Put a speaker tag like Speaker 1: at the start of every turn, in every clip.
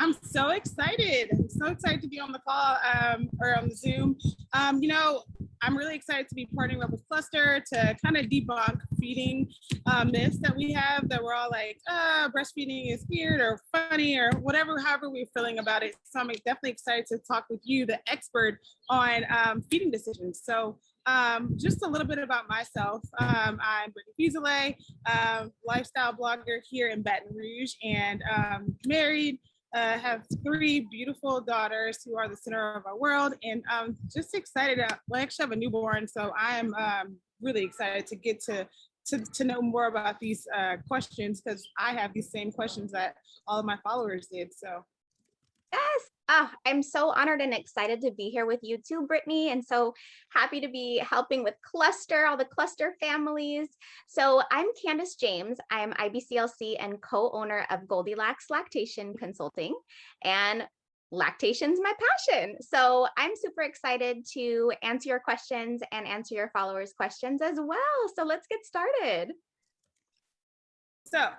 Speaker 1: I'm so excited. I'm so excited to be on the call or on the Zoom. I'm really excited to be partnering up with Cluster to kind of debunk feeding myths that we have, that we're all like, breastfeeding is weird or funny or whatever, however we're feeling about it. So I'm definitely excited to talk with you, the expert on feeding decisions. So just a little bit about myself. I'm Brittney Fusilier, lifestyle blogger here in Baton Rouge, and married. Have three beautiful daughters who are the center of our world, and I'm just excited. I actually have a newborn, so I'm really excited to get to know more about these questions, because I have these same questions that all of my followers did. So
Speaker 2: yes. I'm so honored and excited to be here with you too, Brittney, and so happy to be helping with Cluster, all the Cluster families. So I'm Candice James. I'm IBCLC and co-owner of GoldiLacts Lactation Consulting, and lactation's my passion. So I'm super excited to answer your questions and answer your followers' questions as well. So let's get started.
Speaker 1: So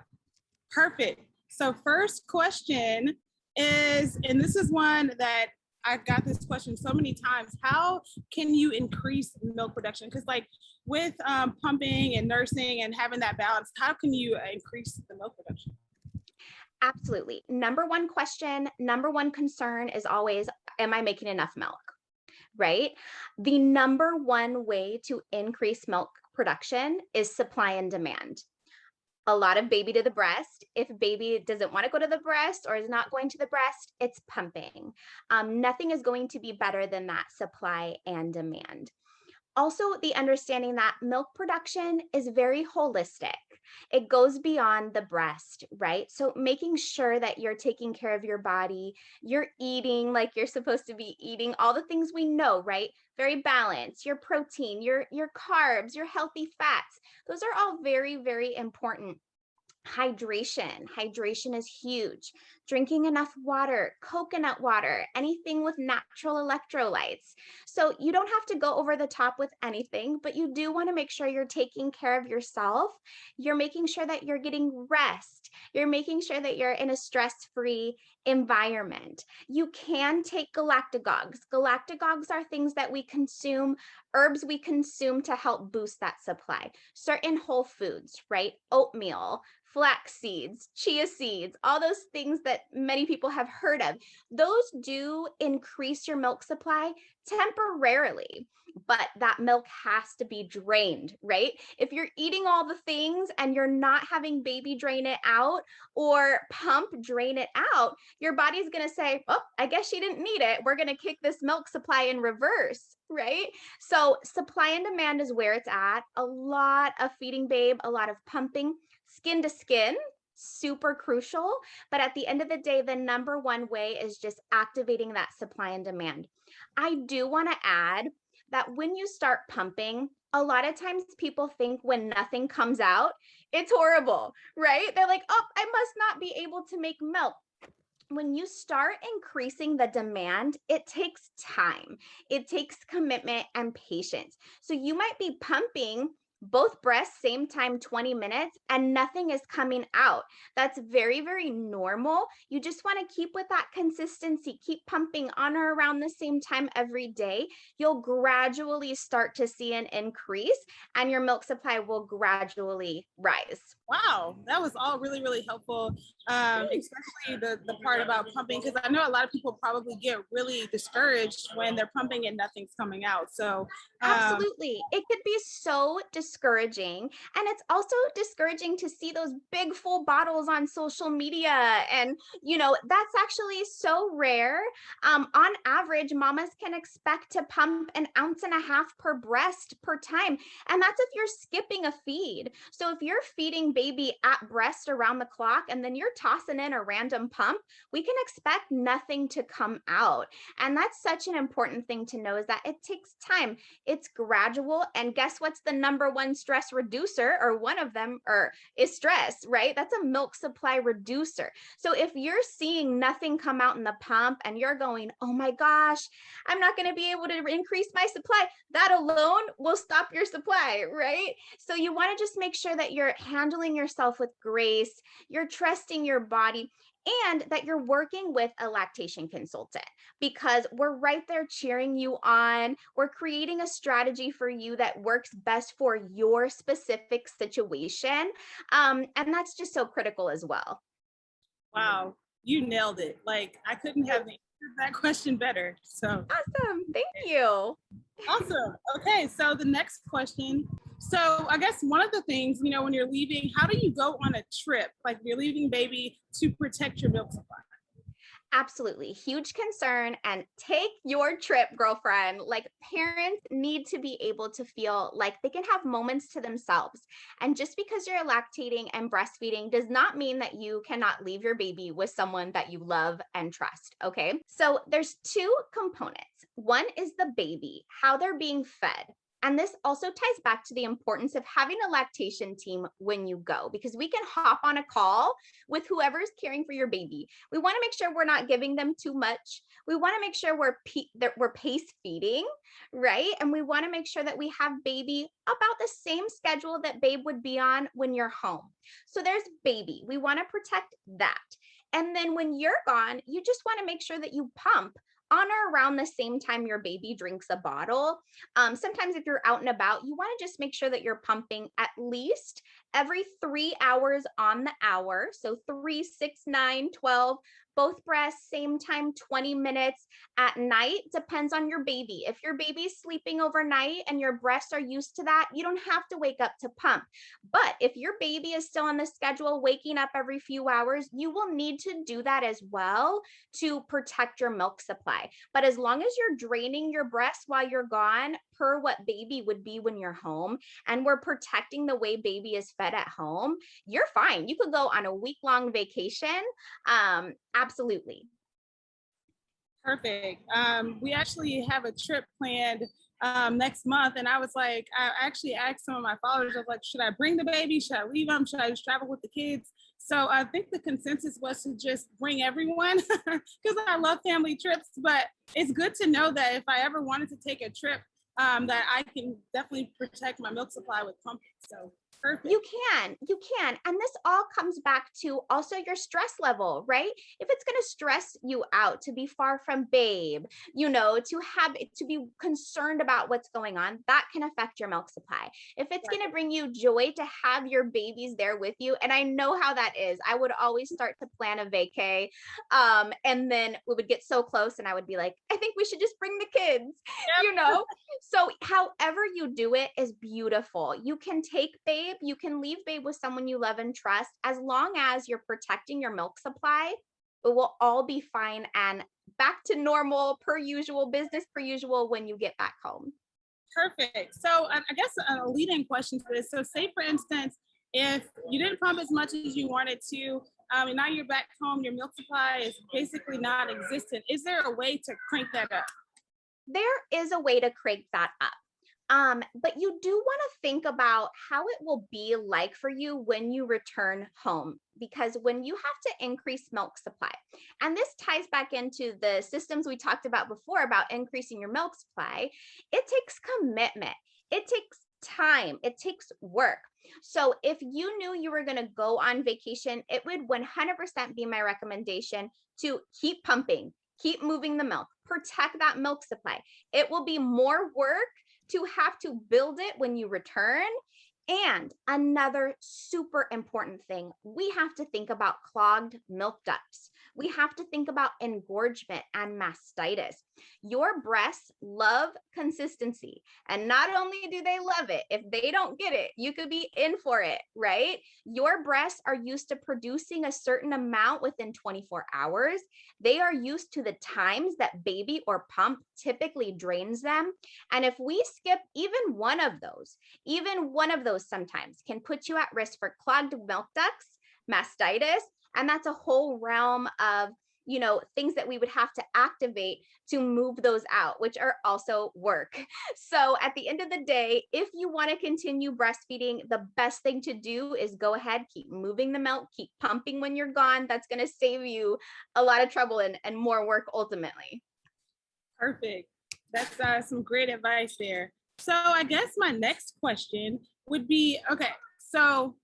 Speaker 1: perfect. So first question is, and this is one that I got this question so many times, how can you increase milk production? Because like with pumping and nursing and having that balance, how can you increase the milk production?
Speaker 2: Absolutely. Number one question, number one concern is always, am I making enough milk? Right? The number one way to increase milk production is supply and demand. A lot of baby to the breast. If baby doesn't want to go to the breast or is not going to the breast, it's pumping. Nothing is going to be better than that supply and demand. Also, the understanding that milk production is very holistic. It goes beyond the breast, right? So making sure that you're taking care of your body, you're eating like you're supposed to be eating, all the things we know, right? Very balanced, your protein, your carbs, your healthy fats. Those are all very, very important. Hydration is huge. Drinking enough water, coconut water, anything with natural electrolytes. So you don't have to go over the top with anything, but you do want to make sure you're taking care of yourself. You're making sure that you're getting rest. You're making sure that you're in a stress-free environment. You can take galactagogues. Galactagogues are things that we consume, herbs we consume to help boost that supply. Certain whole foods, right? Oatmeal, flax seeds, chia seeds, all those things that many people have heard of. Those do increase your milk supply temporarily, but that milk has to be drained, right? If you're eating all the things and you're not having baby drain it out or pump drain it out, your body's going to say, oh, I guess she didn't need it. We're going to kick this milk supply in reverse, right? So supply and demand is where it's at. A lot of feeding babe, a lot of pumping. Skin to skin, super crucial. But at the end of the day, the number one way is just activating that supply and demand. I do want to add that when you start pumping, a lot of times people think when nothing comes out, it's horrible, right? They're like, oh, I must not be able to make milk. When you start increasing the demand, it takes time. It takes commitment and patience. So you might be pumping both breasts same time 20 minutes and nothing is coming out. That's very, very normal. You just want to keep with that consistency, keep pumping on or around the same time every day. You'll gradually start to see an increase and your milk supply will gradually rise.
Speaker 1: Wow, that was all really, really helpful, especially the part about pumping, because I know a lot of people probably get really discouraged when they're pumping and nothing's coming out. So
Speaker 2: absolutely, it could be so discouraging, and it's also discouraging to see those big full bottles on social media, and that's actually so rare. On average, mamas can expect to pump 1.5 ounces per breast per time, and that's if you're skipping a feed. So if you're feeding baby at breast around the clock and then you're tossing in a random pump, we can expect nothing to come out. And that's such an important thing to know, is that it takes time. It's gradual. And guess what's the number one stress reducer, or one of them, is stress, right? That's a milk supply reducer. So if you're seeing nothing come out in the pump and you're going, oh my gosh, I'm not going to be able to increase my supply, that alone will stop your supply, right? So you want to just make sure that you're handling yourself with grace, you're trusting your body. and that you're working with a lactation consultant, because we're right there cheering you on. We're creating a strategy for you that works best for your specific situation. And that's just so critical as well.
Speaker 1: Wow, you nailed it. Like, I couldn't have answered that question better. So
Speaker 2: Awesome. Thank you.
Speaker 1: awesome. Okay, so the next question. So I guess one of the things, you know, when you're leaving, how do you go on a trip, like you're leaving baby, to protect your milk supply?
Speaker 2: Absolutely. Huge concern. And take your trip, girlfriend. Like, parents need to be able to feel like they can have moments to themselves. And just because you're lactating and breastfeeding does not mean that you cannot leave your baby with someone that you love and trust. Okay. So there's two components. One is the baby, how they're being fed. And this also ties back to the importance of having a lactation team when you go, because we can hop on a call with whoever's caring for your baby. We want to make sure we're not giving them too much. We want to make sure that we're pace feeding, right? And we want to make sure that we have baby about the same schedule that babe would be on when you're home. So there's baby. We want to protect that. And then when you're gone, you just want to make sure that you pump on or around the same time your baby drinks a bottle. Sometimes if you're out and about, you want to just make sure that you're pumping at least every 3 hours on the hour. So 3, 6, 9, 12, both breasts, same time, 20 minutes at night. Depends on your baby. If your baby's sleeping overnight and your breasts are used to that, you don't have to wake up to pump. But if your baby is still on the schedule, waking up every few hours, you will need to do that as well to protect your milk supply. But as long as you're draining your breasts while you're gone, per what baby would be when you're home, and we're protecting the way baby is fed at home, you're fine. You could go on a week-long vacation. Absolutely.
Speaker 1: Perfect. We actually have a trip planned next month, and I was like, I actually asked some of my followers, I was like, should I bring the baby? Should I leave them? Should I just travel with the kids? So I think the consensus was to just bring everyone, because I love family trips, but it's good to know that if I ever wanted to take a trip, that I can definitely protect my milk supply with pumping. So perfect.
Speaker 2: You can. And this all comes back to also your stress level, right? If it's going to stress you out to be far from babe, to be concerned about what's going on, that can affect your milk supply. If it's going to bring you joy to have your babies there with you, and I know how that is, I would always start to plan a vacay. And then we would get so close and I would be like, I think we should just bring the kids, So however you do it is beautiful. You can take babe, you can leave babe with someone you love and trust. As long as you're protecting your milk supply, it will all be fine and back to normal, per usual, business per usual when you get back home.
Speaker 1: Perfect. So I guess a lead-in question to this. So say, for instance, if you didn't pump as much as you wanted to, and now you're back home, your milk supply is basically non-existent. Is there a way to crank that up?
Speaker 2: There is a way to crank that up. But you do want to think about how it will be like for you when you return home, because when you have to increase milk supply, and this ties back into the systems we talked about before about increasing your milk supply, it takes commitment. It takes time. It takes work. So if you knew you were going to go on vacation, it would 100% be my recommendation to keep pumping, keep moving the milk, protect that milk supply. It will be more work to have to build it when you return. And another super important thing, we have to think about clogged milk ducts. We have to think about engorgement and mastitis. Your breasts love consistency. And not only do they love it, if they don't get it, you could be in for it, right? Your breasts are used to producing a certain amount within 24 hours. They are used to the times that baby or pump typically drains them. And if we skip even one of those sometimes can put you at risk for clogged milk ducts, mastitis, and that's a whole realm of things that we would have to activate to move those out, which are also work. So at the end of the day, if you want to continue breastfeeding, the best thing to do is go ahead, keep moving the milk, keep pumping when you're gone. That's going to save you a lot of trouble and more work ultimately.
Speaker 1: Perfect. That's some great advice there. So I guess my next question would be, okay, so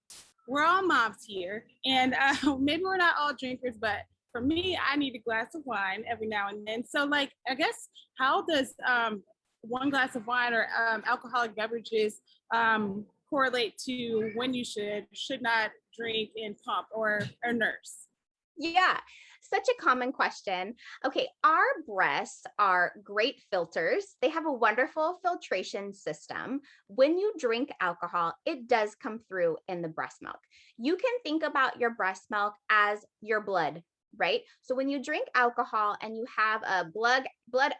Speaker 1: we're all moms here, and maybe we're not all drinkers, but for me, I need a glass of wine every now and then. So, like, I guess, how does one glass of wine or alcoholic beverages correlate to when you should not drink and pump or nurse?
Speaker 2: Yeah, such a common question. Okay, our breasts are great filters. They have a wonderful filtration system. When you drink alcohol, it does come through in the breast milk. You can think about your breast milk as your blood, right? So when you drink alcohol and you have a blood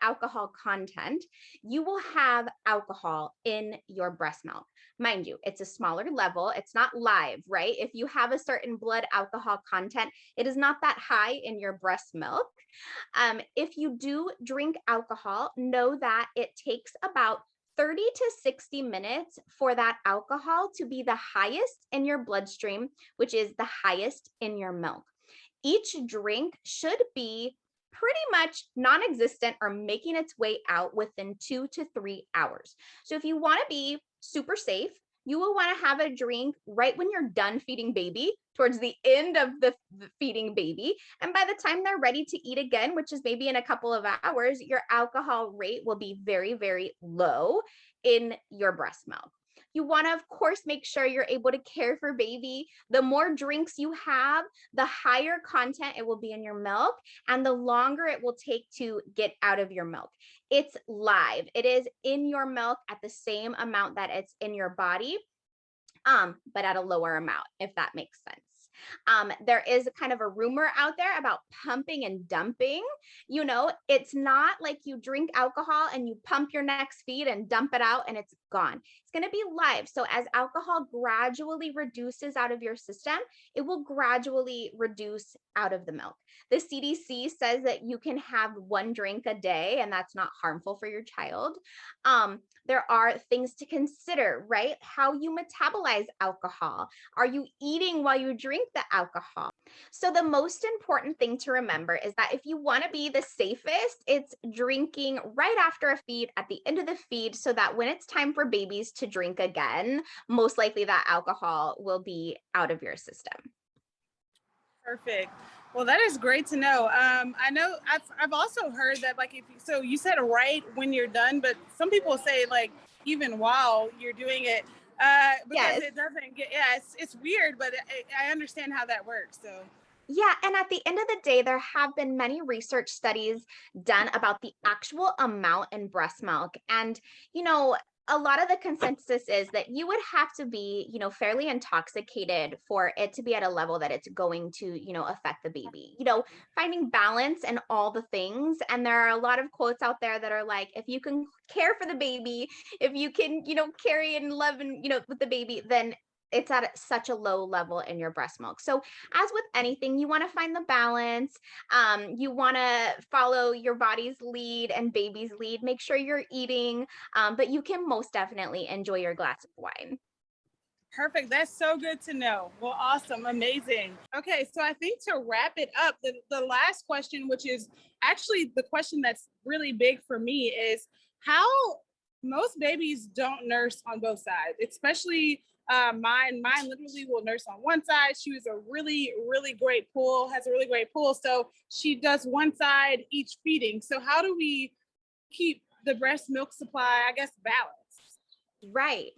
Speaker 2: alcohol content, you will have alcohol in your breast milk. Mind you, it's a smaller level. It's not live, right? If you have a certain blood alcohol content, it is not that high in your breast milk. If you do drink alcohol, know that it takes about 30 to 60 minutes for that alcohol to be the highest in your bloodstream, which is the highest in your milk. Each drink should be pretty much non-existent or making its way out within 2 to 3 hours. So if you want to be super safe, you will want to have a drink right when you're done feeding baby, towards the end of the feeding baby. And by the time they're ready to eat again, which is maybe in a couple of hours, your alcohol rate will be very, very low in your breast milk. You want to, of course, make sure you're able to care for baby. The more drinks you have, the higher content it will be in your milk and the longer it will take to get out of your milk. It's live. It is in your milk at the same amount that it's in your body, but at a lower amount, if that makes sense. There is kind of a rumor out there about pumping and dumping. You know, it's not like you drink alcohol and you pump your next feed and dump it out and it's gone. It's going to be live. So as alcohol gradually reduces out of your system, it will gradually reduce out of the milk. The CDC says that you can have one drink a day and that's not harmful for your child. There are things to consider, right? How you metabolize alcohol. Are you eating while you drink the alcohol? So the most important thing to remember is that if you want to be the safest, it's drinking right after a feed, at the end of the feed, so that when it's time for babies to drink again, most likely that alcohol will be out of your system.
Speaker 1: Perfect. Well, that is great to know. I know I've also heard that, like, so you said right when you're done, but some people say like even while you're doing it, because
Speaker 2: Yes.
Speaker 1: it doesn't get, yeah, it's weird, but I understand how that works. So
Speaker 2: Yeah, and at the end of the day, there have been many research studies done about the actual amount in breast milk. And, you know, a lot of the consensus is that you would have to be, you know, fairly intoxicated for it to be at a level that it's going to, you know, affect the baby. You know, finding balance and all the things. And there are a lot of quotes out there that are like, if you can care for the baby, if you can, you know, carry and love and, you know, with the baby, then it's at such a low level in your breast milk. So as with anything, you want to find the balance. You want to follow your body's lead and baby's lead. Make sure you're eating, but you can most definitely enjoy your glass of wine.
Speaker 1: perfect. That's so good to know. Well, awesome. Amazing. Okay. So I think to wrap it up, the last question, which is actually the question that's really big for me, is how most babies don't nurse on both sides, especially mine literally will nurse on one side. She was a really, really great pull, has a really great pull. So she does one side each feeding. So how do we keep the breast milk supply, I guess, balanced?
Speaker 2: Right.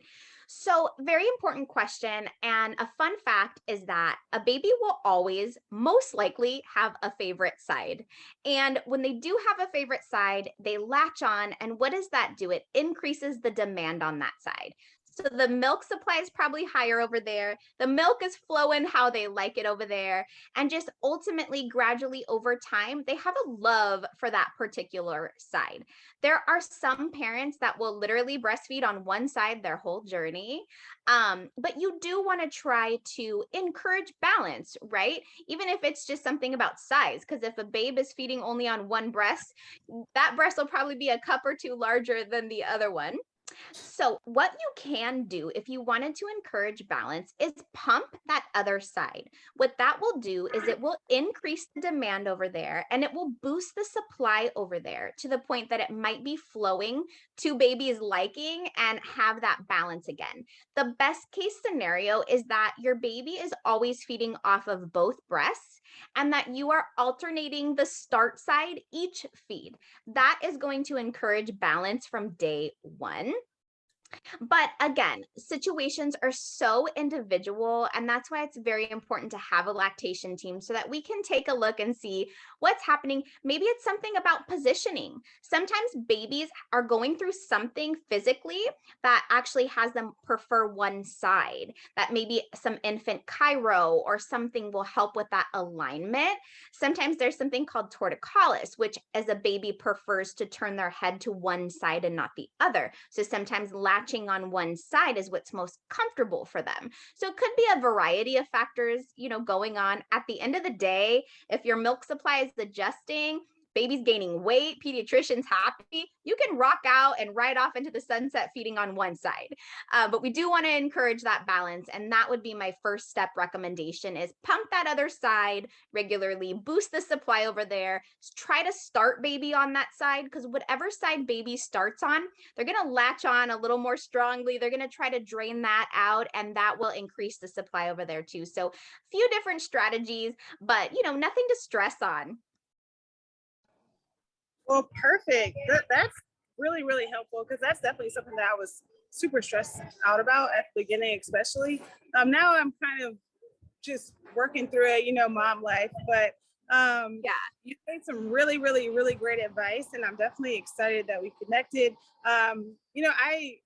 Speaker 2: So, very important question. And a fun fact is that a baby will always most likely have a favorite side. And when they do have a favorite side, they latch on. And what does that do? It increases the demand on that side. So the milk supply is probably higher over there. The milk is flowing how they like it over there. And just ultimately, gradually over time, they have a love for that particular side. There are some parents that will literally breastfeed on one side their whole journey. But you do want to try to encourage balance, right? Even if it's just something about size, because if a babe is feeding only on one breast, that breast will probably be a cup or two larger than the other one. So what you can do if you wanted to encourage balance is pump that other side. What that will do is it will increase the demand over there and it will boost the supply over there to the point that it might be flowing to baby's liking and have that balance again. The best case scenario is that your baby is always feeding off of both breasts and that you are alternating the start side each feed. That is going to encourage balance from day one. But again, situations are so individual, and that's why it's very important to have a lactation team so that we can take a look and see what's happening. Maybe it's something about positioning. Sometimes babies are going through something physically that actually has them prefer one side, that maybe some infant chiro or something will help with that alignment. Sometimes there's something called torticollis, which as a baby prefers to turn their head to one side and not the other. So sometimes latching on one side is what's most comfortable for them. So it could be a variety of factors, going on. At the end of the day, if your milk supply is adjusting, baby's gaining weight, pediatrician's happy, you can rock out and ride off into the sunset feeding on one side. But we do want to encourage that balance. And that would be my first step recommendation is pump that other side regularly, boost the supply over there, try to start baby on that side, because whatever side baby starts on, they're going to latch on a little more strongly. They're going to try to drain that out, and that will increase the supply over there too. So a few different strategies, but nothing to stress on.
Speaker 1: Well, perfect. That's really, really helpful because that's definitely something that I was super stressed out about at the beginning, especially. Now I'm kind of just working through it, mom life. But
Speaker 2: Yeah.
Speaker 1: you gave some really, really, really great advice, and I'm definitely excited that we connected. I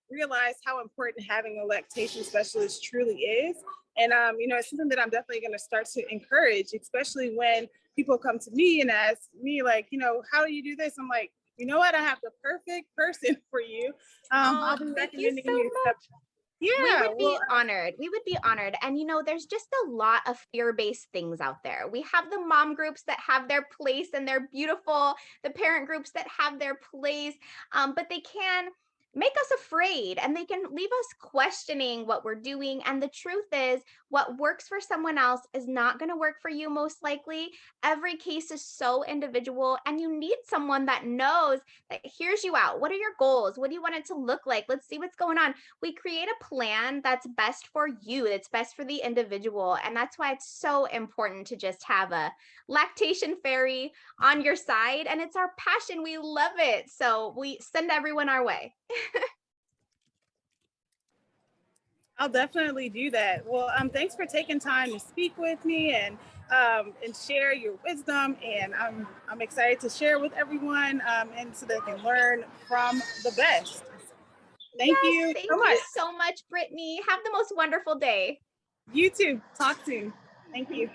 Speaker 1: realized how important having a lactation specialist truly is. And, it's something that I'm definitely going to start to encourage, especially when people come to me and ask me, like, how do you do this? I'm like, you know what? I have the perfect person for you. I'll be
Speaker 2: Thank you
Speaker 1: recommending
Speaker 2: so
Speaker 1: you.
Speaker 2: much. We
Speaker 1: Yeah.
Speaker 2: would be honored. We would be honored. And there's just a lot of fear-based things out there. We have the mom groups that have their place and they're beautiful, the parent groups that have their place, but they can make us afraid and they can leave us questioning what we're doing. And the truth is, what works for someone else is not going to work for you, most likely. Every case is so individual, and you need someone that knows that hears you out. What are your goals? What do you want it to look like? Let's see what's going on. We create a plan that's best for you, that's best for the individual. And that's why it's so important to just have a lactation fairy on your side. And it's our passion. We love it. So we send everyone our way.
Speaker 1: I'll definitely do that. Well, thanks for taking time to speak with me and share your wisdom. And I'm excited to share with everyone and so they can learn from the best. Thank you
Speaker 2: Thank
Speaker 1: so much.
Speaker 2: you so much, Brittney. Have the most wonderful day.
Speaker 1: You too. Talk soon. Thank you.